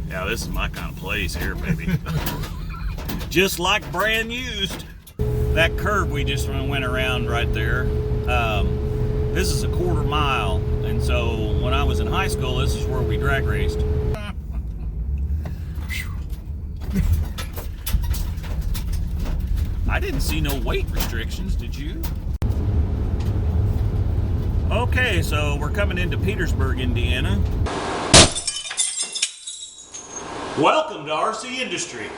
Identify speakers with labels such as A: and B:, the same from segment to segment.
A: Yeah, this is my kind of place here, baby. Just like brand used. That curve we just went around right there, this is a quarter mile, and so when I was in high school, this is where we drag raced. I didn't see no weight restrictions, did you? Okay, so we're coming into Petersburg, Indiana. Welcome to RCindustry.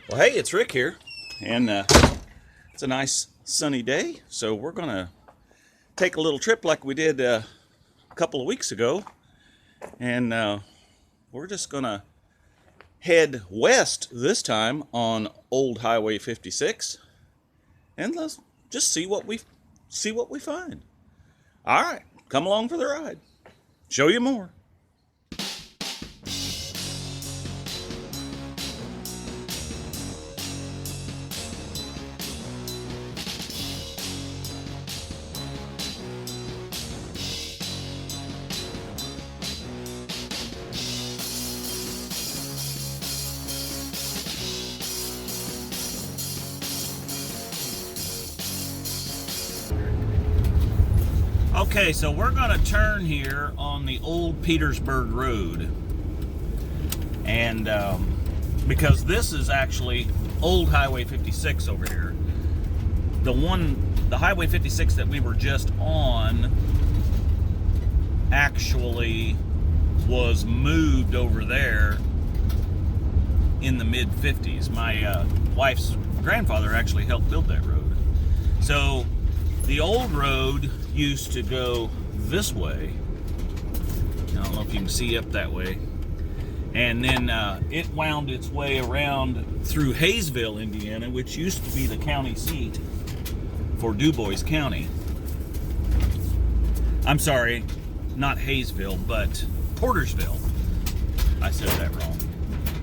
A: Well, hey, it's Rick here, and it's a nice sunny day, so we're gonna take a little trip like we did a couple of weeks ago, and we're just gonna head west this time on Old Highway 56, and let's just see what we find. All right, come along for the ride. Show you more. Okay, so we're going to turn here on the Old Petersburg Road, and because this is actually Old Highway 56 over here. The Highway 56 that we were just on actually was moved over there in the mid-50s. My wife's grandfather actually helped build that road. So the old road used to go this way. I don't know if you can see up that way. And then it wound its way around through Hayesville, Indiana, which used to be the county seat for Dubois County. I'm sorry, not Hayesville, but Portersville. I said that wrong.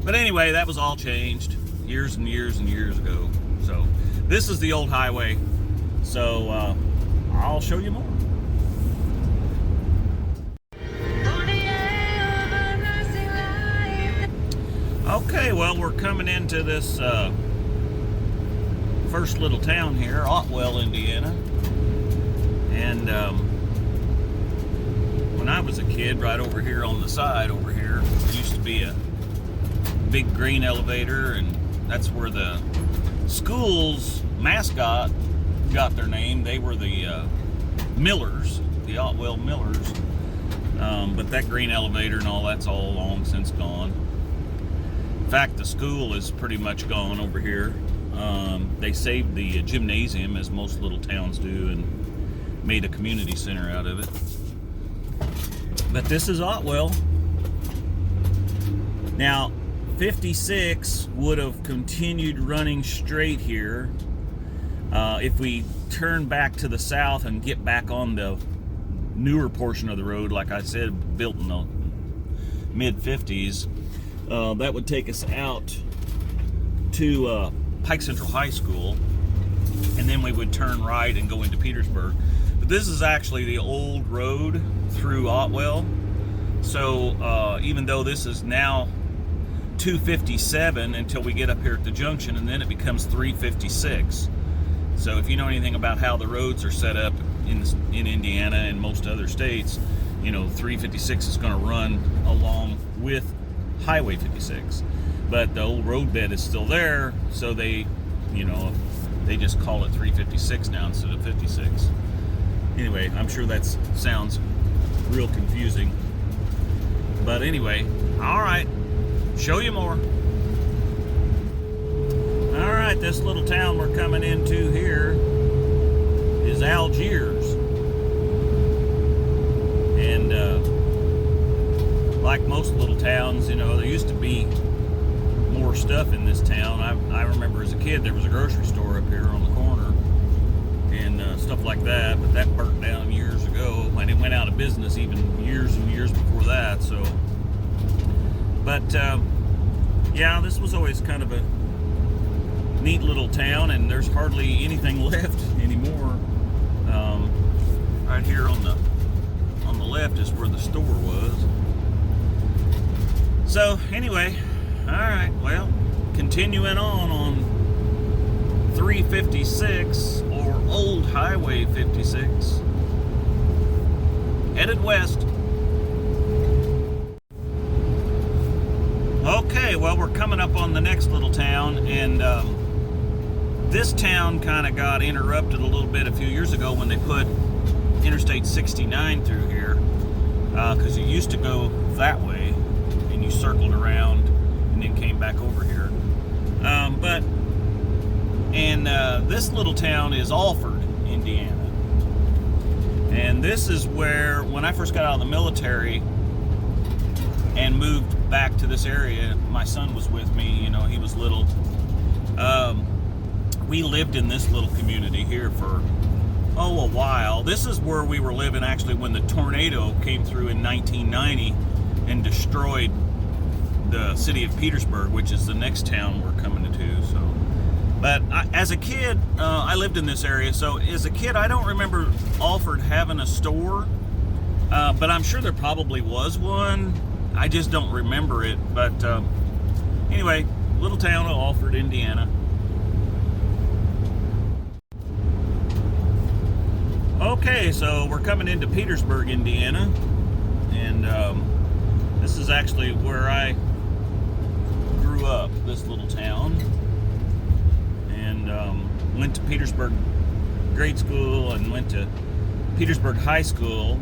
A: But anyway, that was all changed years and years and years ago. So this is the old highway. So I'll show you more. Okay, well, we're coming into this first little town here, Otwell, Indiana. And when I was a kid, right over here on the side over here, there used to be a big green elevator, and that's where the school's mascot got their name. They were the Millers, the Otwell Millers, but that green elevator and all that's all long since gone. In fact, the school is pretty much gone over here. They saved the gymnasium, as most little towns do, and made a community center out of it. But this is Otwell. Now 56 would have continued running straight here. If we turn back to the south and get back on the newer portion of the road, like I said, built in the mid-50s, that would take us out to Pike Central High School, and then we would turn right and go into Petersburg. But this is actually the old road through Otwell. So even though this is now 257 until we get up here at the junction, and then it becomes 356. So if you know anything about how the roads are set up in Indiana and most other states, you know, 356 is going to run along with Highway 56. But the old road bed is still there, so they, you know, they just call it 356 now instead of 56. Anyway, I'm sure that sounds real confusing. But anyway, all right, show you more. All right, this little town we're coming into here is Algiers. And like most little towns, you know, there used to be more stuff in this town. I remember as a kid there was a grocery store up here on the corner and stuff like that, but that burnt down years ago, and it went out of business even years and years before that. So, but yeah, this was always kind of a neat little town, and there's hardly anything left anymore. Right here on the left is where the store was. So anyway, all right, well, continuing on 356 or Old Highway 56, headed west. Okay, well, we're coming up on the next little town, and this town kind of got interrupted a little bit a few years ago when they put Interstate 69 through here, because you used to go that way and you circled around and then came back over here. This little town is Alford, Indiana. And this is where, when I first got out of the military and moved back to this area, my son was with me, you know, he was little. We lived in this little community here for, a while. This is where we were living actually when the tornado came through in 1990 and destroyed the city of Petersburg, which is the next town we're coming to. So, but as a kid, I lived in this area. So as a kid, I don't remember Alford having a store, but I'm sure there probably was one. I just don't remember it. But anyway, little town of Alford, Indiana. Okay, so we're coming into Petersburg, Indiana, and this is actually where I grew up, this little town, and went to Petersburg grade school and went to Petersburg High School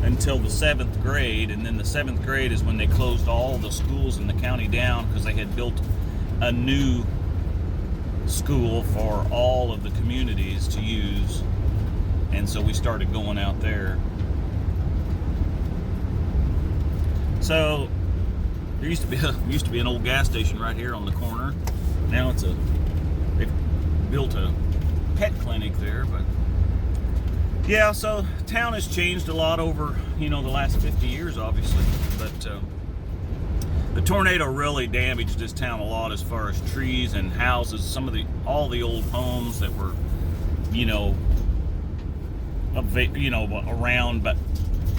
A: until the 7th grade, and then the 7th grade is when they closed all the schools in the county down because they had built a new school for all of the communities to use. And so we started going out there. So there used to be an old gas station right here on the corner. Now they've built a pet clinic there, but yeah, so town has changed a lot over, the last 50 years, obviously. But the tornado really damaged this town a lot as far as trees and houses. All the old homes that were, around, but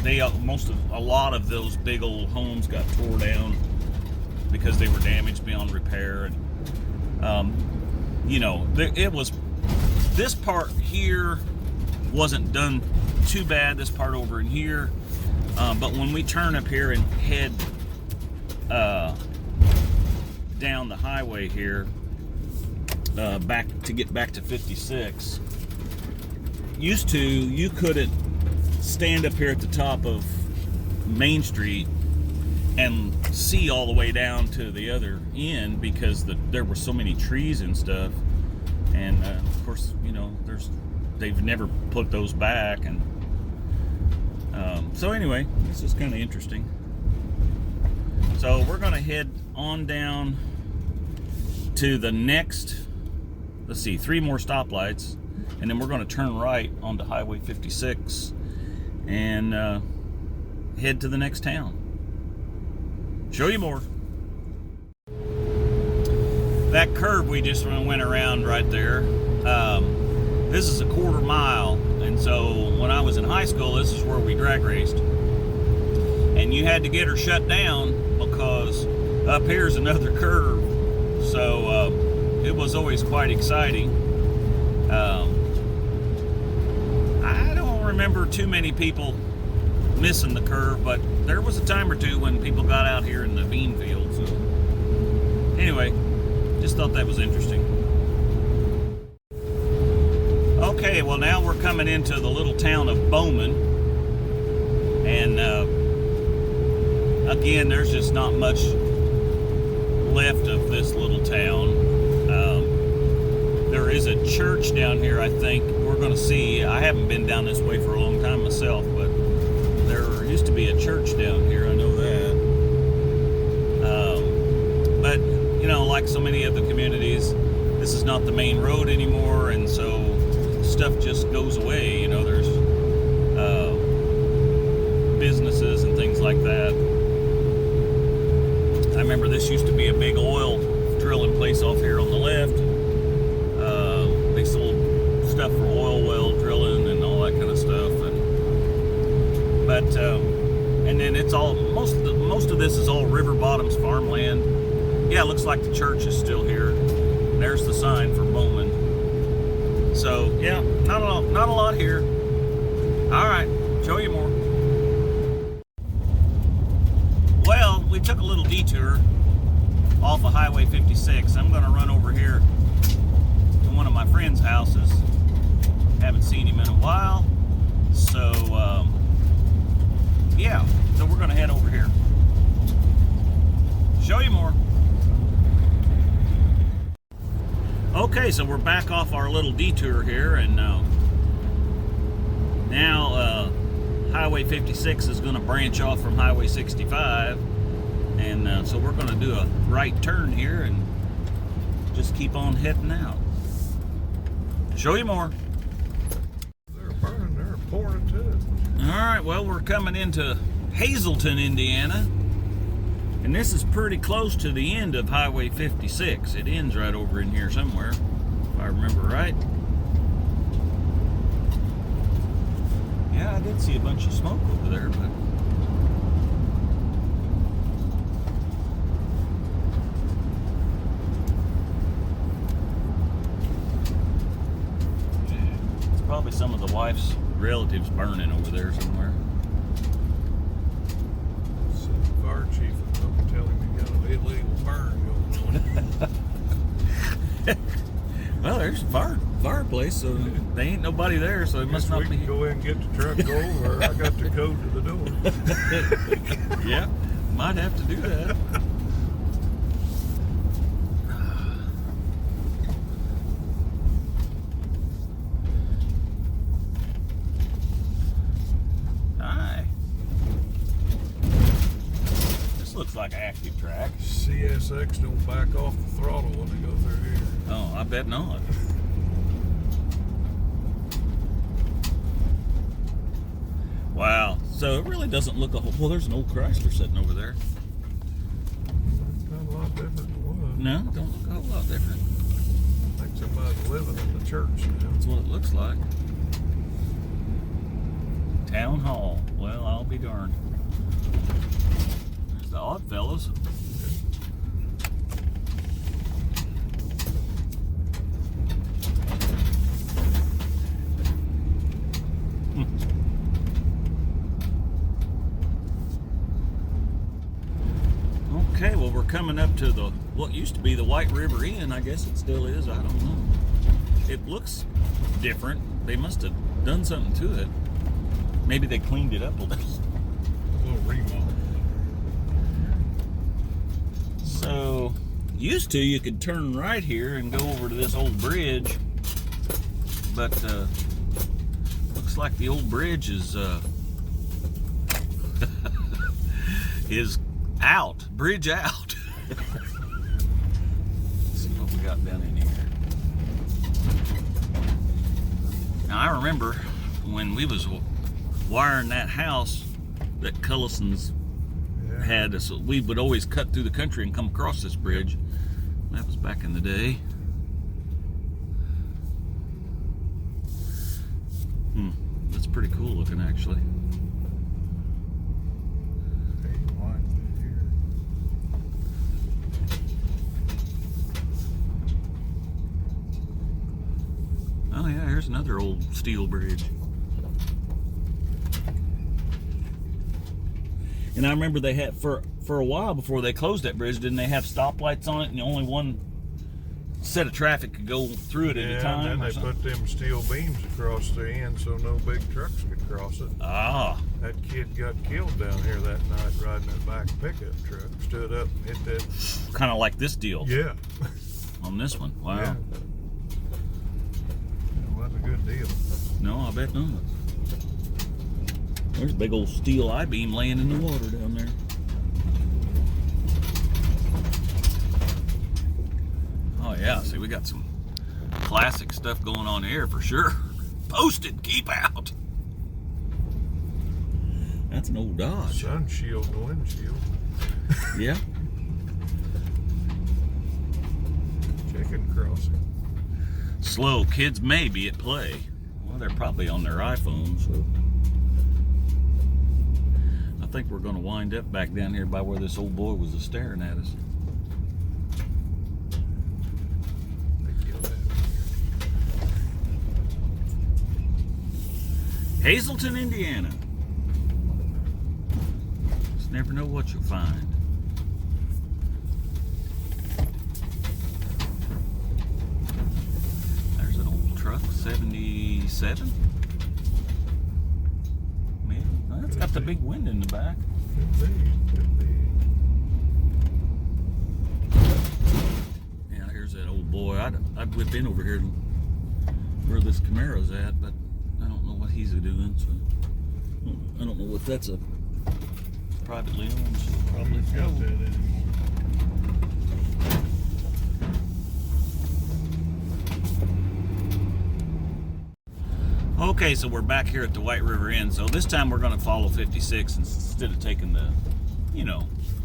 A: a lot of those big old homes got tore down because they were damaged beyond repair. And this part here wasn't done too bad, this part over in here, but when we turn up here and head down the highway here, get back to 56, you couldn't stand up here at the top of Main Street and see all the way down to the other end because there were so many trees and stuff. And of course, they've never put those back. And so anyway, this is kind of interesting. So we're going to head on down to the next, let's see, 3 more stoplights. And then we're going to turn right onto Highway 56 and head to the next town. Show you more. That curve we just went around right there, this is a 1/4 mile. And so when I was in high school, this is where we drag raced. And you had to get her shut down because up here's another curve. So it was always quite exciting. I don't remember too many people missing the curve, but there was a time or two when people got out here in the bean field. So anyway, just thought that was interesting. Okay, well now we're coming into the little town of Bowman, and again, there's just not much left of this little town. There is a church down here, I think. We're going to see. I haven't been down this way for a long time myself, but there used to be a church down here. I know that. But, like so many of the communities, this is not the main road anymore, and so stuff just goes away. There's businesses and things like that. I remember this used to be a big oil drilling place off here on the left. They sold stuff for oil well drilling and all that kind of stuff. And then it's all most of this is all river bottoms farmland. Yeah, it looks like the church is still here. And there's the sign for Bowman. So yeah, not a lot here. All right, show you more. Well, we took a little detour off of Highway 56. I'm going to run over here to one of my friend's houses. Haven't seen him in a while, so yeah, so we're going to head over here. Show you more. Okay, so we're back off our little detour here, and now Highway 56 is going to branch off from Highway 65, and so we're going to do a right turn here and just keep on heading out. Show you more.
B: They're burning, they're pouring to it.
A: All right, well, we're coming into Hazleton, Indiana, and this is pretty close to the end of Highway 56. It ends right over in here somewhere, if I remember right. Yeah, I did see a bunch of smoke over there, but it's probably some of the wife's relatives burning over there somewhere.
B: So the fire chief will tell him he got an illegal burn going on.
A: Well, there's a fireplace, so there ain't nobody there, so it must not be.
B: We can go in and get the truck over. I got the code to the door.
A: Yeah, might have to do that. Hi. This looks like an active track.
B: CSX don't back off the throttle when they go through here.
A: Oh, I bet not. Wow. So it really doesn't look a whole... Well, there's an old Chrysler sitting over there.
B: Not a lot different than it was.
A: No, it don't look a whole lot different.
B: I think somebody's living in the church now.
A: That's what it looks like. Town Hall. Well, I'll be darned. There's the Odd Fellows. Okay, well, we're coming up to the what used to be the White River Inn. I guess it still is. I don't know. It looks different. They must have done something to it. Maybe they cleaned it up a little.
B: A little remodel.
A: So, used to you could turn right here and go over to this old bridge, but looks like the old bridge is is out. Bridge out. Let's see what we got down in here. Now I remember when we was wiring that house that Cullison's had us, we would always cut through the country and come across this bridge. That was back in the day. That's pretty cool looking, actually. Oh yeah, here's another old steel bridge. And I remember they had, for a while before they closed that bridge, didn't they have stoplights on it and only one set of traffic could go through it at a time?
B: And then they put them steel beams across the end so no big trucks could cross it.
A: Ah.
B: That kid got killed down here that night riding that back pickup truck. Stood up and hit that.
A: Kind of like this deal.
B: Yeah.
A: On this one. Wow.
B: Yeah. It wasn't a good deal.
A: No, I bet not. There's a big old steel I-beam laying in the water down there. Oh yeah, see, we got some classic stuff going on here for sure. Posted, keep out. That's an old Dodge.
B: Sun shield and windshield.
A: Yeah.
B: Chicken crossing.
A: Slow kids may be at play. Well, they're probably on their iPhones. So. A think we're going to wind up back down here by where this old boy was staring at us. Hazleton, Indiana. Just never know what you'll find. There's an old truck, 77. Maybe. Well, it's got the big wind in the back.
B: Could be.
A: Yeah, here's that old boy. I'd whip in over here where this Camaro's at, but I don't know what he's doing, so I don't know if that's a privately owned, so probably
B: Got that anymore.
A: Okay, so we're back here at the White River Inn. So this time we're going to follow 56 instead of taking the,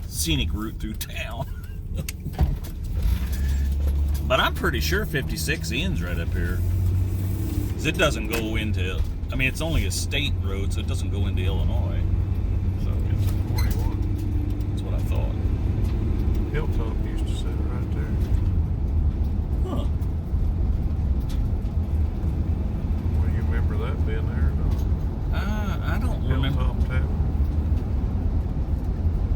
A: scenic route through town. But I'm pretty sure 56 ends right up here. 'Cause it doesn't go into, it's only a state road, so it doesn't go into Illinois.
B: So it's 41.
A: That's what I thought.
B: Hilltop used to sit right there.
A: Huh.
B: Well, you remember that being there? No?
A: I don't remember.
B: Hilltop Tavern.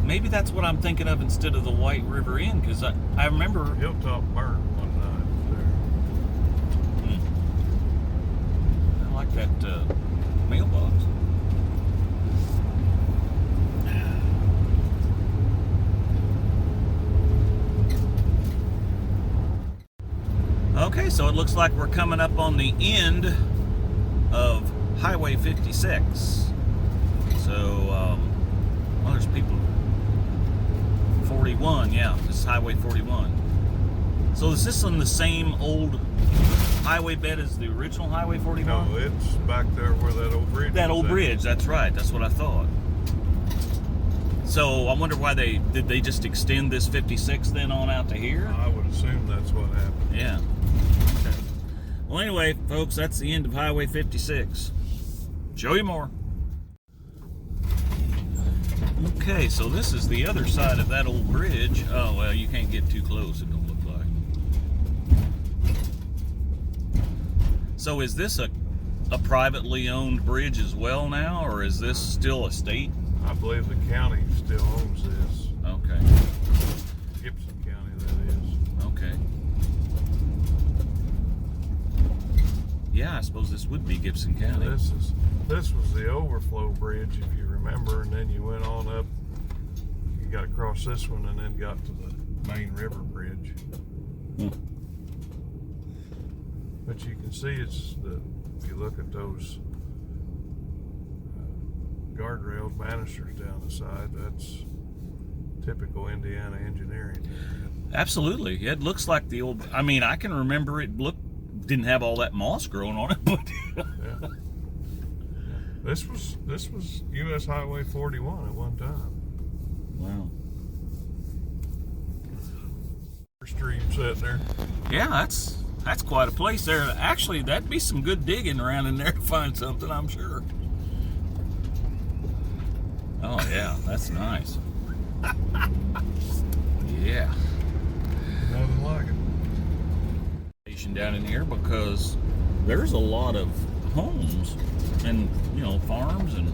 A: Maybe that's what I'm thinking of instead of the White River Inn, because I remember.
B: Hilltop burned one night there.
A: I like that mailbox. Okay, so it looks like we're coming up on the end of Highway 56. So, there's people. 41, yeah, this is Highway 41. So is this on the same old highway bed as the original Highway 41?
B: No, it's back there where that old bridge
A: That
B: was
A: old
B: at.
A: bridge, that's right, that's what I thought. So I wonder why did they just extend this 56 then on out to here?
B: I would assume that's what happened.
A: Yeah. Okay. Well, anyway, folks, that's the end of Highway 56. Show you more. Okay, so this is the other side of that old bridge. Oh, well, you can't get too close, it don't look like. So is this a privately owned bridge as well now, or is this still a state?
B: I believe the county still owns this.
A: Okay.
B: Gibson County, that is.
A: Okay. Yeah, I suppose this would be Gibson County.
B: This was the overflow bridge, if you remember, and then you went on up. You got across this one, and then got to the main river bridge. But you can see if you look at those guardrails, banisters down the side, that's typical Indiana engineering.
A: Absolutely. It looks like the old, I can remember it didn't have all that moss growing on it, but
B: Yeah. This was US Highway 41 at one time.
A: wow.
B: Stream sitting there.
A: Yeah, that's quite a place there. Actually, that'd be some good digging around in there to find something, I'm sure. Oh yeah, that's nice. Yeah.
B: Nothing like it.
A: Down in here because there's a lot of homes and farms and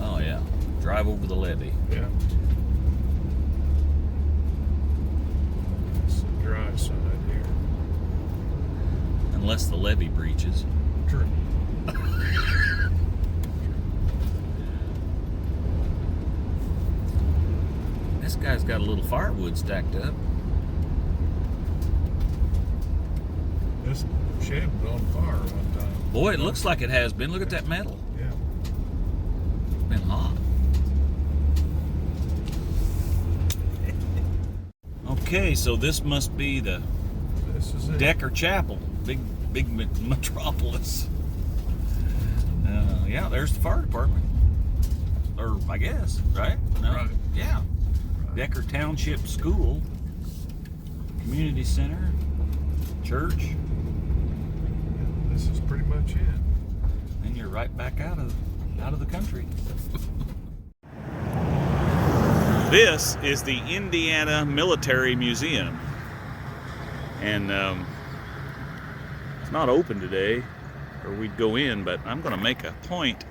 A: oh yeah, drive over the levee.
B: Yeah. It's the dry side here.
A: Unless the levee breaches.
B: True.
A: This guy's got a little firewood stacked up.
B: This shed was on fire one time.
A: Boy, it looks like it has been. Look at that metal.
B: Yeah.
A: It's been hot. Okay, so this must be the
B: This is it.
A: Decker Chapel. Big metropolis. Yeah, there's the fire department. Or I guess, right? No?
B: Right.
A: Yeah.
B: Right.
A: Decker Township School. Community Center. Church.
B: Yeah, this is pretty much it.
A: Then you're right back out of the country. This is the Indiana Military Museum, and it's not open today, or we'd go in, but I'm going to make a point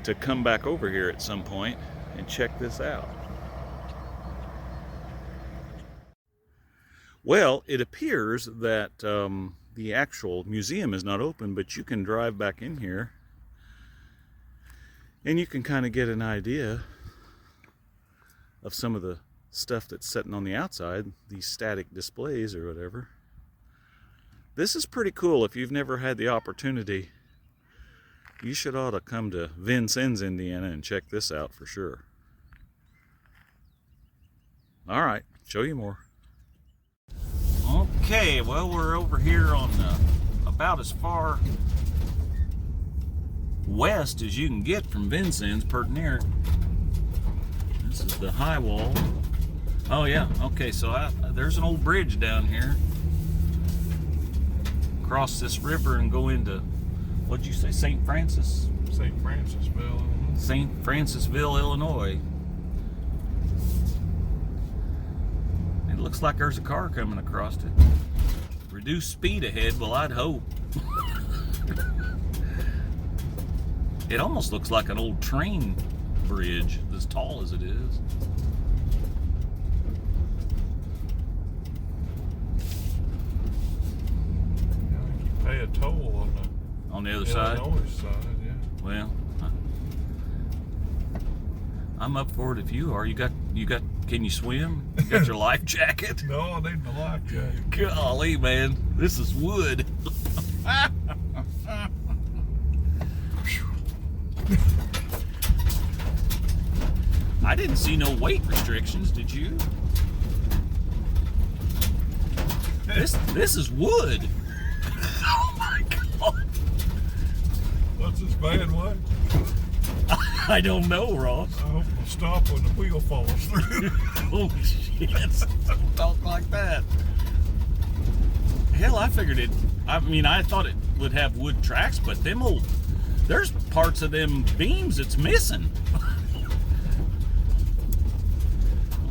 A: to come back over here at some point and check this out. Well, it appears that the actual museum is not open, but you can drive back in here and you can kind of get an idea of some of the stuff that's sitting on the outside, these static displays or whatever. This is pretty cool. If you've never had the opportunity, you should ought to come to Vincennes, Indiana and check this out for sure. All right, show you more. Okay, well, we're over here on about as far west as you can get from Vincennes, pert near. This is the high wall. Oh yeah, okay, so there's an old bridge down here. Cross this river and go into, what'd you say, St. Francis?
B: St. Francisville, Illinois.
A: St. Francisville, Illinois. It looks like there's a car coming across it. Reduced speed ahead, well, I'd hope. It almost looks like an old train bridge, as tall as it is.
B: You pay a toll
A: on the other side.
B: Illinois side, yeah.
A: Well, I'm up for it if you are. You got. Can you swim? You got your life jacket?
B: No, I need my life jacket.
A: Golly, man, this is wood. I didn't see no weight restrictions, did you? This is wood. Oh my God.
B: What's this bad way?
A: I don't know, Ross.
B: I hope it'll stop when the wheel falls through.
A: Oh shit. Don't talk like that. Hell, I figured it. I mean, I thought it would have wood tracks, but there's parts of them beams that's missing.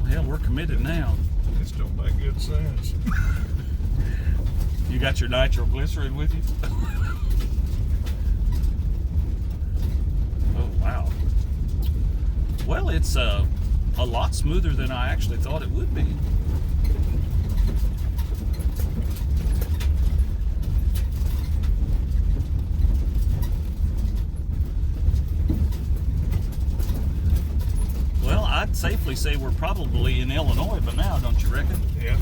A: Hell, we're committed now.
B: This don't make good sense.
A: You got your nitroglycerin with you? Oh, wow. Well, it's a lot smoother than I actually thought it would be. Well, I'd safely say we're probably in Illinois by now, don't you reckon?
B: Yeah.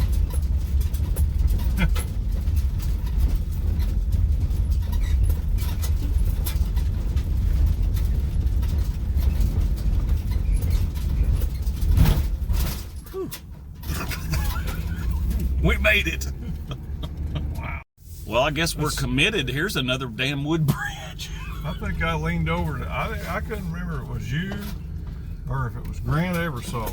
A: We made it. Wow. Well, I guess we're committed. Here's another damn wood bridge.
B: I think I leaned over. I couldn't remember if it was you or if it was Grant Eversole.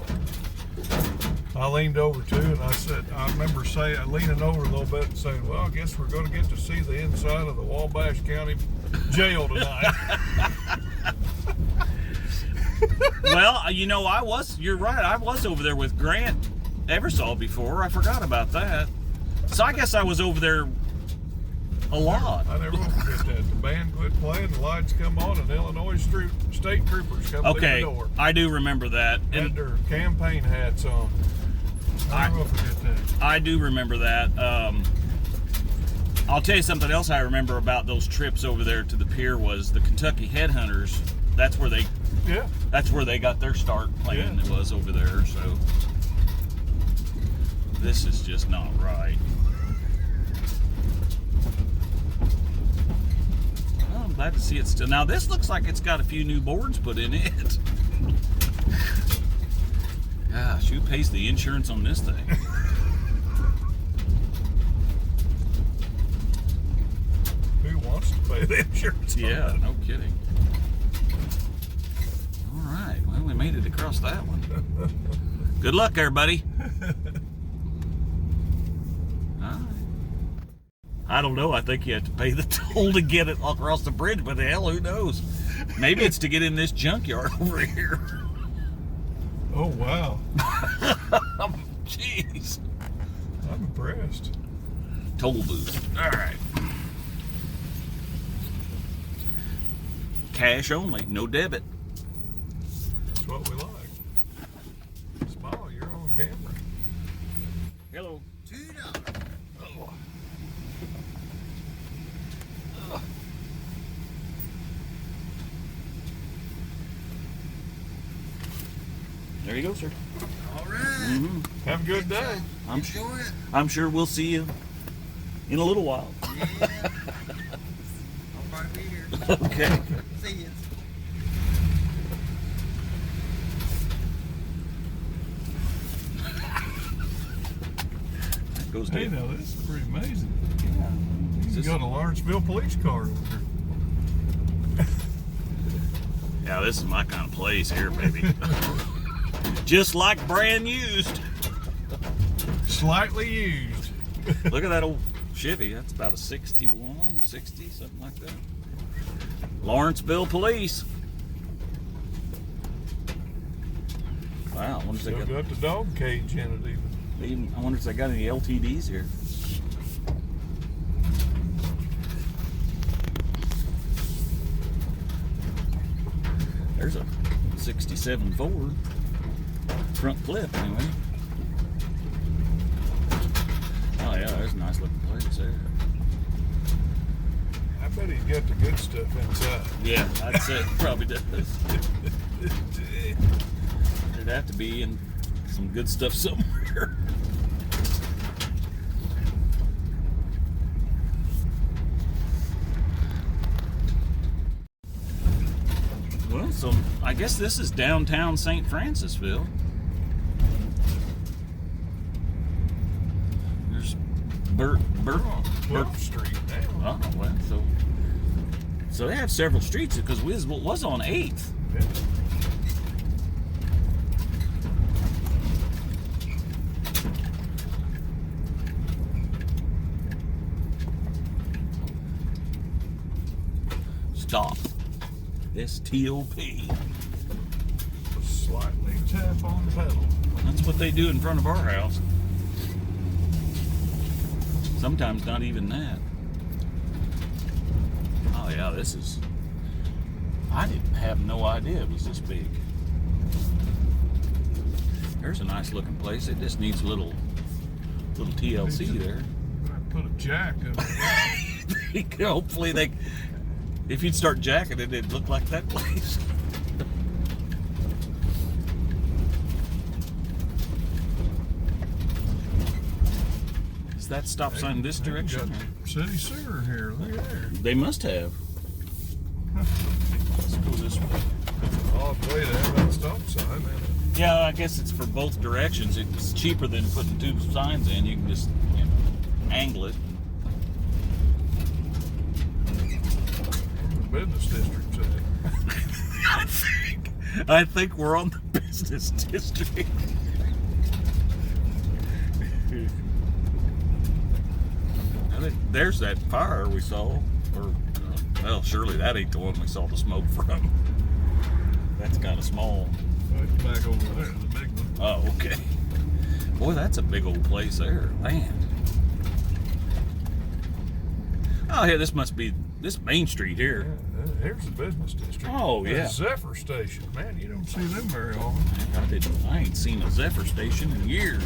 B: I leaned over too, and I remember leaning over a little bit and saying, well, I guess we're going to get to see the inside of the Wabash County Jail tonight.
A: Well, you know, you're right, I was over there with Grant Eversole before. I forgot about that. So I guess I was over there a lot.
B: I never will forget that. The band quit playing, the lights come on, and Illinois state troopers come through the door.
A: I do remember that.
B: Had their campaign hats on. I never will forget that.
A: I do remember that. I'll tell you something else I remember about those trips over there to the pier was the Kentucky Headhunters. That's where they got their start playing. Yeah. It was over there. So this is just not right. Well, I'm glad to see it still. Now this looks like it's got a few new boards put in it. Gosh, who pays the insurance on this thing?
B: Who wants to pay the insurance?
A: Yeah, no kidding. All right, well, we made it across that one. Good luck, everybody. All right. I don't know. I think you have to pay the toll to get it across the bridge, but the hell, who knows? Maybe it's to get in this junkyard over here.
B: Oh, wow.
A: Jeez.
B: I'm impressed.
A: Toll booth. All right. Cash only, no debit.
B: That's what we like. Smile, you're on camera.
A: Hello.
C: $2.
A: Oh. There you go, sir.
C: All right.
B: Have a good day.
C: Enjoy it.
A: I'm sure we'll see you in a little while.
C: Yeah. I'll probably be here.
A: Okay.
C: See you.
A: That goes
B: Hey,
A: to
B: now this is pretty amazing.
A: yeah.
B: You got a Lawrenceville police car over here.
A: Yeah, this is my kind of place here, baby. Just like brand used.
B: Slightly used.
A: Look at that old Chevy. That's about a 61, 60, something like that. Lawrenceville Police. Wow, I wonder if they
B: Still
A: got,
B: got the dog cage in it even.
A: I wonder if they got any LTDs here. There's a 67 Ford. Front flip, anyway. Oh yeah, there's a nice looking place there.
B: I bet he's got the good stuff inside.
A: Yeah, I'd say it probably does. There'd have to be in some good stuff somewhere. Well, so I guess this is downtown St. Francisville. There's Bert.
B: We're on 12th Street now.
A: Oh well, so they have several streets because we was on 8th.
B: Yeah.
A: Stop. S-T-O-P.
B: Slightly tap on the pedal.
A: That's what they do in front of our house. Sometimes not even that. Oh yeah, this is... I didn't have no idea it was this big. There's a nice looking place. It just needs a little TLC there.
B: Put a jack in it.
A: Hopefully they... If you'd start jacking it, it'd look like that place. Is that stop sign this direction?
B: Got city sewer here. Look at there.
A: They must have. Let's go this way.
B: Odd way to have that stop sign. Isn't it?
A: Yeah, I guess it's for both directions. It's cheaper than putting two signs in. You can just, angle it.
B: Business district at.
A: I think we're on the business district. I think there's that fire we saw. Or, well, surely that ain't the one we saw the smoke from. That's kind of small.
B: Right back over there, the big one.
A: Oh, okay. Boy, that's a big old place there. Man. Oh, yeah, this must be this Main Street here.
B: Yeah, here's the business district.
A: Oh, yeah.
B: The Zephyr station. Man, you don't see them very often.
A: I ain't seen a Zephyr station in years.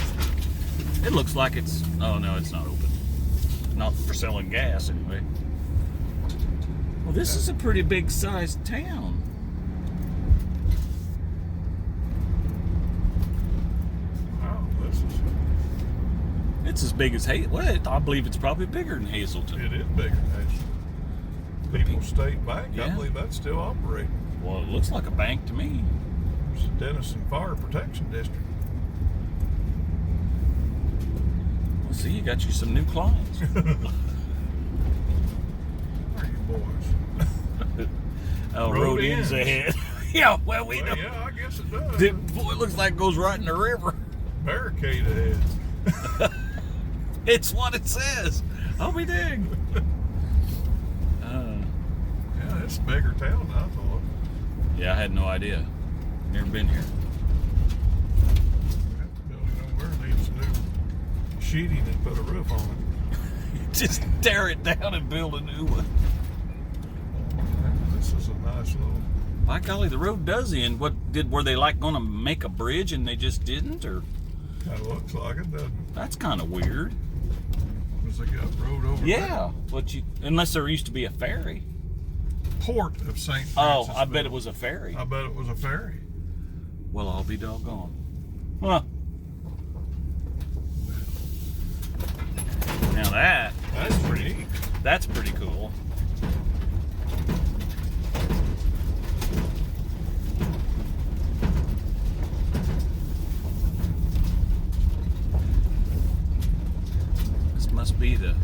A: It looks like it's... Oh, no, it's not open. Not for selling gas, anyway. Well, this is a pretty big-sized town.
B: Wow, this is...
A: It's as big as Hazelton. Well, I believe it's probably bigger than Hazelton.
B: It is bigger than that. People's State Bank, I
A: Yeah.
B: believe that's still operating.
A: Well, it looks like a bank to me.
B: There's the Denison Fire Protection District.
A: Well, see, you got you some new clients.
B: Where are you boys?
A: Oh,
B: Road
A: road ends
B: ends.
A: ahead. Yeah, well, we know.
B: Yeah, I guess it does.
A: Boy, it looks like it goes right in the river.
B: Barricade ahead.
A: It's what it says. I'll be dang.
B: Yeah, it's a bigger town than I thought.
A: Yeah, I had no idea. Never been here.
B: sheeting and put a roof on it.
A: Just tear it down and build a new one.
B: This is a nice little.
A: By golly, the road does end. Were they like going to make a bridge and they just didn't, or?
B: Kind of looks like it, doesn't it?
A: That's kind of weird.
B: Because they got road over
A: Yeah, unless there used to be a ferry.
B: there. Port of St.
A: Oh,
B: Francis.
A: I bet it was a ferry.
B: I bet it was a ferry.
A: Well, I'll be doggone. Huh. Now
B: That's pretty neat.
A: that's pretty cool. This must be the,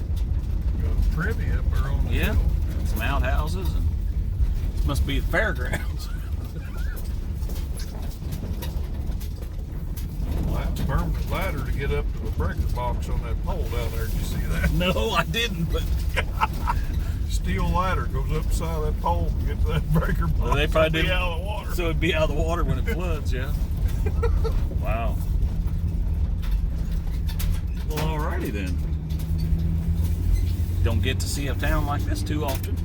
B: Got a privy up there on the
A: yeah,
B: hill.
A: some outhouses, and this must be the fairgrounds.
B: Permanent ladder to get up to the breaker box on that pole down there. Did you see that?
A: No, I didn't, but
B: Steel ladder goes up the side of that pole to get to that breaker box.
A: well, they probably
B: It'll be
A: didn't.
B: out of the water.
A: So it'd be out of the water when it floods, yeah. Wow. Well, alrighty then. Don't get to see a town like this too often.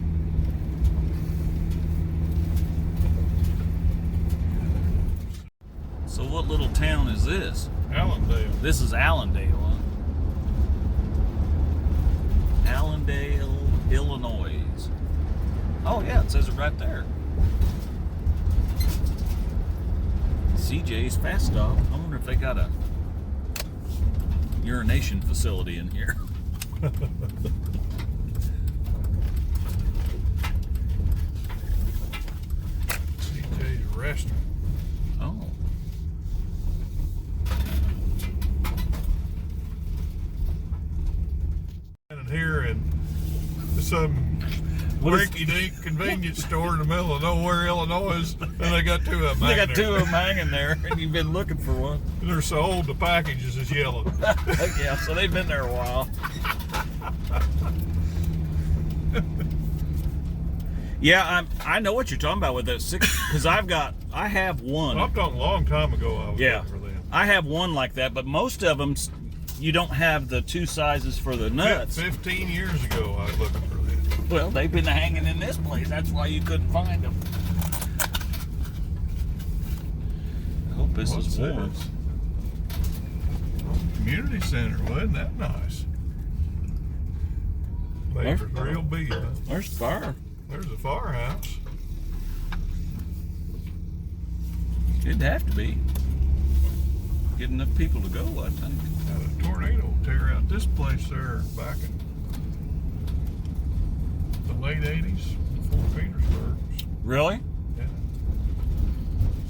A: So what little town is this?
B: Allendale.
A: This is Allendale, huh? Allendale, Illinois. Oh yeah, it says it right there. CJ's Fast Stop. I wonder if they got a urination facility in here.
B: CJ's restaurant.
A: Oh.
B: And here in some rinky-dink convenience store in the middle of nowhere, Illinois, and they got two of them.
A: They got
B: hanging
A: two
B: there.
A: of them hanging there, and you've been looking for one.
B: They're so old, the packages is yellow.
A: Yeah, so they've been there a while. Yeah, I know what you're talking about with those six, because I have one.
B: I'm talking a long time ago. I was
A: Yeah,
B: looking for them.
A: I have one like that, but most of them, you don't have the two sizes for the nuts.
B: 15 years ago, I was looking for them.
A: Well, they've been hanging in this place. That's why you couldn't find them. I hope this is warm.
B: this? Community center, wasn't that nice? Baker's real beef. Huh?
A: There's the fire.
B: There's a firehouse.
A: It'd have to be. Get enough people to go, I think.
B: Had a tornado tear out this place there back in the late 80s before Petersburg.
A: Really?
B: Yeah.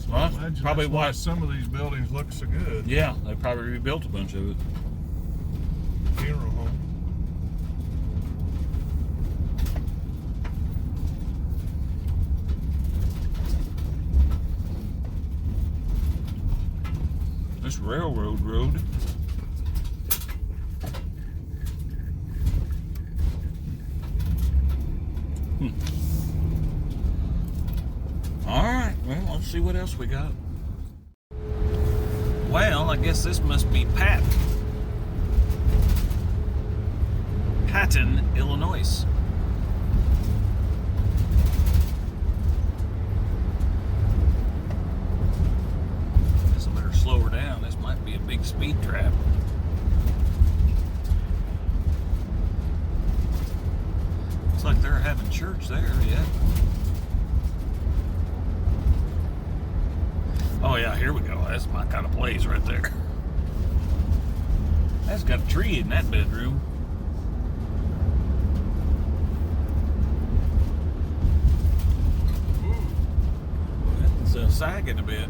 B: So
A: Well,
B: I imagine
A: probably
B: that's why
A: why-
B: some of these buildings look so good.
A: Yeah, they probably rebuilt a bunch of it.
B: Funeral home.
A: This railroad road. All right, well, let's see what else we got. Well, I guess this must be Patton, Illinois. Guess I better slow her down. This might be a big speed trap. Looks like they're having church there, yeah. Oh yeah, here we go. That's my kind of place right there. That's got a tree in that bedroom. It's sagging a bit.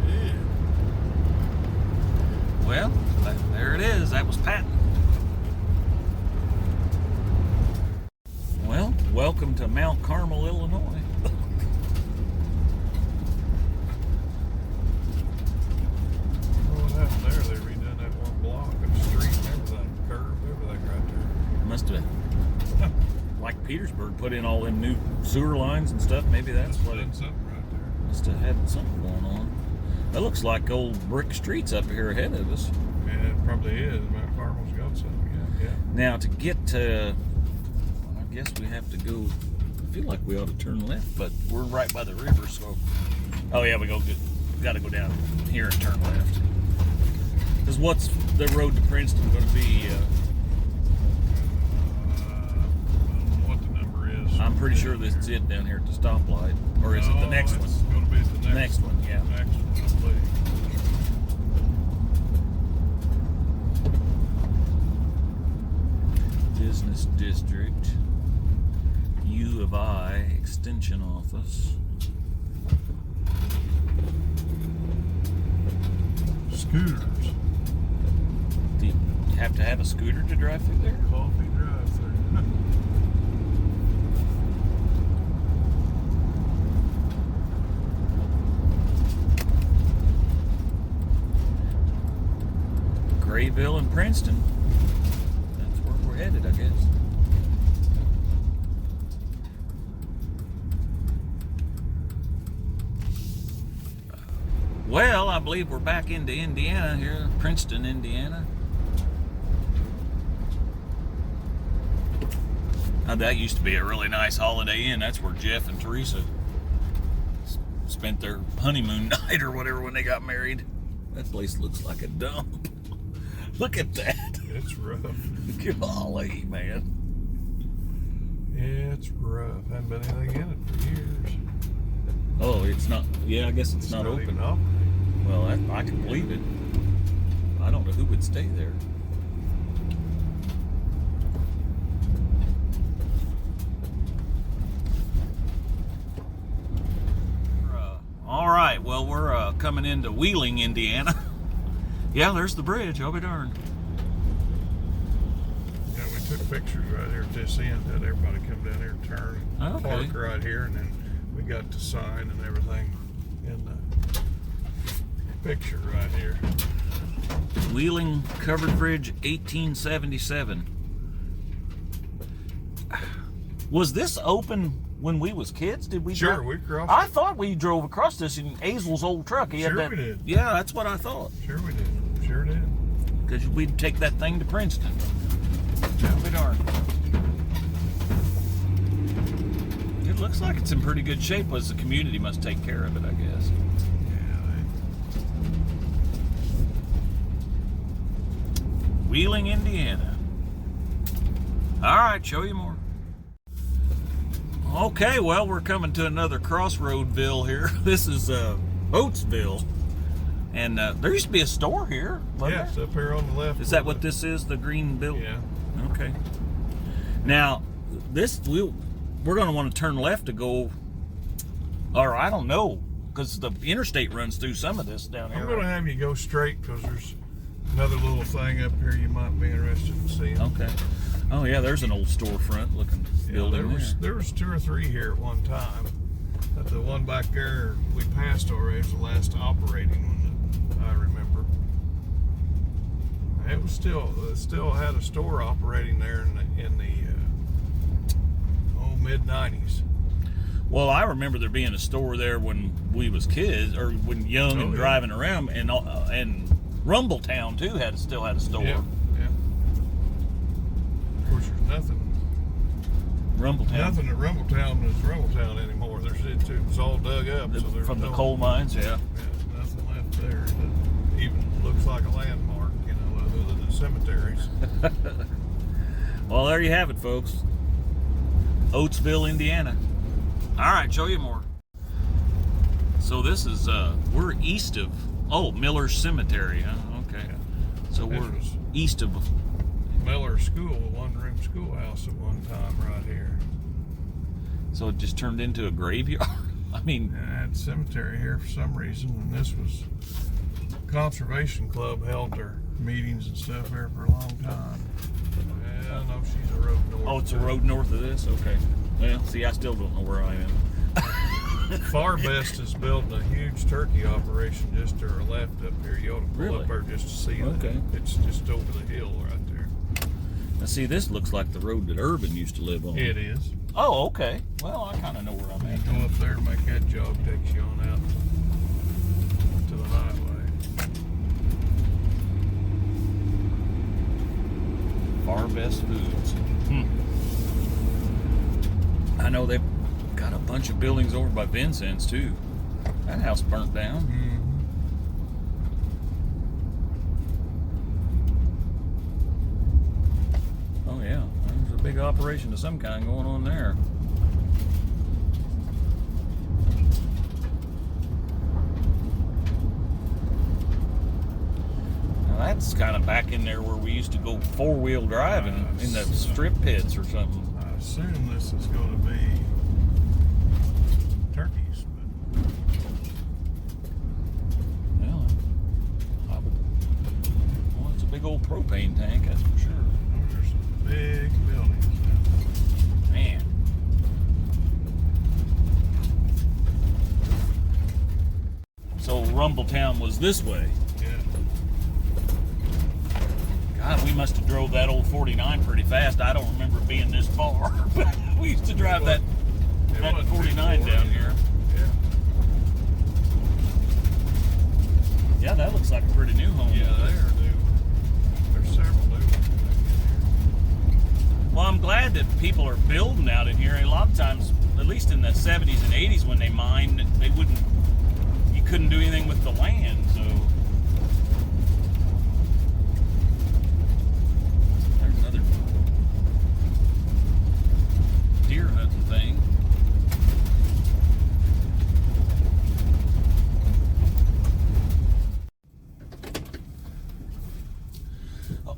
B: Yeah.
A: Well, there it is. That was Patton. Well, welcome to Mount Carmel, Illinois.
B: What happened there? They redone that one block of the street and everything, curved, everything right there.
A: Must have, like Petersburg, put in all them new sewer lines and stuff. Maybe that's what it
B: Done something right there.
A: must have had something going on. That looks like old brick streets up here ahead of us.
B: Yeah, it probably is. My farmer's got some. Yeah.
A: Now to get to, I guess we have to go. I feel like we ought to turn left, but we're right by the river, so. Oh yeah, we got to go down here and turn left. Because what's the road to Princeton going to be?
B: I don't know what the number is.
A: I'm pretty sure this is it down here at the stoplight, or is it the next one?
B: It's going to be the
A: Next one, yeah.
B: Next one, I believe.
A: Business District, U of I Extension Office.
B: Scooters.
A: Do you have to have a scooter to drive through there?
B: Coffee drive-through.
A: Grayville and Princeton. That's where we're headed, I guess. Well, I believe we're back into Indiana here, Princeton, Indiana. Now, that used to be a really nice Holiday Inn. That's where Jeff and Teresa spent their honeymoon night or whatever when they got married. That place looks like a dump. Look at that.
B: It's rough.
A: Golly, man.
B: Yeah, it's rough. Haven't been anything in it for years.
A: Oh, it's not. Yeah, I guess it's not open.
B: Even operating.
A: Well, I can believe it. I don't know who would stay there. All right, well, we're coming into Wheeling, Indiana. Yeah, there's the bridge. I'll be darned.
B: Yeah, we took pictures right here at this end. Had everybody come down here and turn and
A: Okay.
B: park right here, and then we got the sign and everything in the picture right here.
A: Wheeling Covered Bridge, 1877. Was this open when we was kids? Did we?
B: Sure,
A: drive?
B: we crossed.
A: I thought we drove across this in Azel's old truck. He had
B: Sure
A: that,
B: we did.
A: Yeah, that's what I thought.
B: Sure we did. Sure did.
A: Because we'd take that thing to Princeton. I'll be darned. It looks like it's in pretty good shape. Was the community must take care of it, I guess. Wheeling, Indiana. All right, show you more. Okay, well, we're coming to another crossroadville here. This is Oatsville. And there used to be a store here. wasn't
B: Yes,
A: there?
B: up here on the left.
A: Is that what this is, the green building?
B: Yeah.
A: Okay. Now, we're going to want to turn left to go, or I don't know, because the interstate runs through some of this down here.
B: I'm going to have you go straight because there's another little thing up here you might be interested in seeing.
A: Okay. Oh yeah, there's an old storefront looking building
B: there was 2 or 3 here at one time. But the one back there we passed already was the last operating one that I remember. It was still had a store operating there in the mid 90s.
A: Well, I remember there being a store there when we was kids, or when young and driving around, and Rumbletown too still had a store.
B: Yeah. Of course, there's nothing
A: Rumbletown.
B: at Rumbletown is Rumbletown anymore. It's all dug up. So there's
A: From the coal mines, yeah.
B: Yeah, nothing left there that even looks like a landmark, other than the cemeteries.
A: Well, there you have it, folks. Oatsville, Indiana. All right, show you more. So this is, we're east of, Miller Cemetery, huh? Okay.
B: Yeah.
A: So
B: This
A: we're
B: was
A: east of,
B: Miller School, a one-room schoolhouse at one time right here.
A: so it just turned into a graveyard? I mean,
B: And I had a cemetery here for some reason, and this was Conservation Club held their meetings and stuff here for a long time. Well, no, she's a road north.
A: oh, it's a road north of this? Okay. Well, see, I still don't know where I am.
B: Farbest is building a huge turkey operation just to our left up here. You ought to pull
A: Really?
B: up there just to see it.
A: Okay.
B: It's just over the hill right there.
A: Now, see, this looks like the road that Urban used to live on.
B: It is.
A: Oh, okay. Well, I kind of know where I'm
B: You
A: at.
B: go up there and make that jog, takes you on out to the highway.
A: Best Foods. I know they've got a bunch of buildings over by Vincennes too. That house burnt down. Oh yeah, there's a big operation of some kind going on there. Now that's kind of back in there where we used to go four-wheel driving in the strip pits or something.
B: I assume this is going to be turkeys, but
A: Well, it's a big old propane tank, that's for sure.
B: those are some big buildings.
A: Man. So Rumbletown was this way.
B: Yeah.
A: God, we must have drove that old 49 pretty fast. I don't remember it being this far. But we used to drive that
B: It wasn't too
A: 49
B: far,
A: down
B: yeah.
A: here.
B: Yeah.
A: Yeah, that looks like a pretty new home.
B: Yeah, they are new. There's several new ones back in here.
A: Well, I'm glad that people are building out in here. A lot of times, at least in the 70s and 80s when they mined, you couldn't do anything with the land, so. There's another deer hunting thing.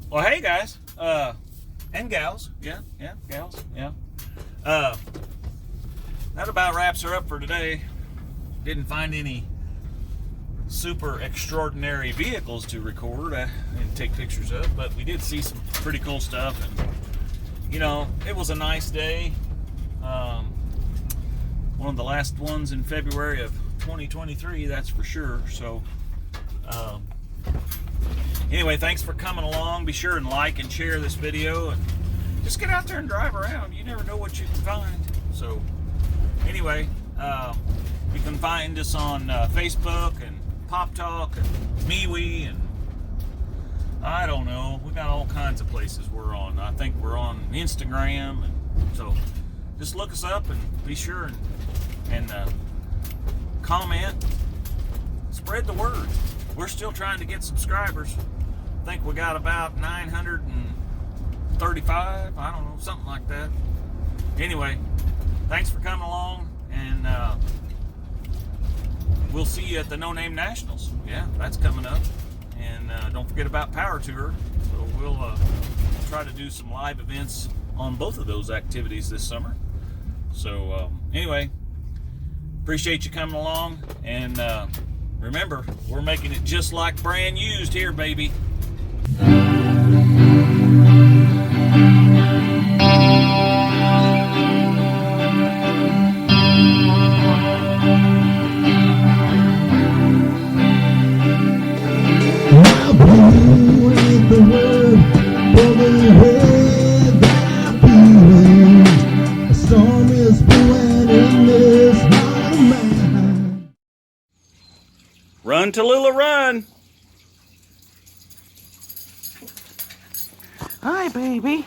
A: Well, hey guys, and gals, gals. That about wraps her up for today. Didn't find any super extraordinary vehicles to record and take pictures of, but we did see some pretty cool stuff, and you know, it was a nice day. One of the last ones in February of 2023, that's for sure. So anyway, thanks for coming along. Be sure and like and share this video, and just get out there and drive around. You never know what you can find. So anyway, you can find us on Facebook and Pop Talk and MeWe, and I don't know, we got all kinds of places we're on. I think we're on Instagram, and so just look us up and be sure and comment, spread the word. We're still trying to get subscribers. I think we got about 935, I don't know, something like that. Anyway, thanks for coming along, and we'll see you at the NoNameNationals. Yeah, that's coming up. And don't forget about Power Tour. So we'll try to do some live events on both of those activities this summer. So anyway, appreciate you coming along. And remember, we're making it just like brand used here, baby. Run, Tallulah, run! Hi, baby.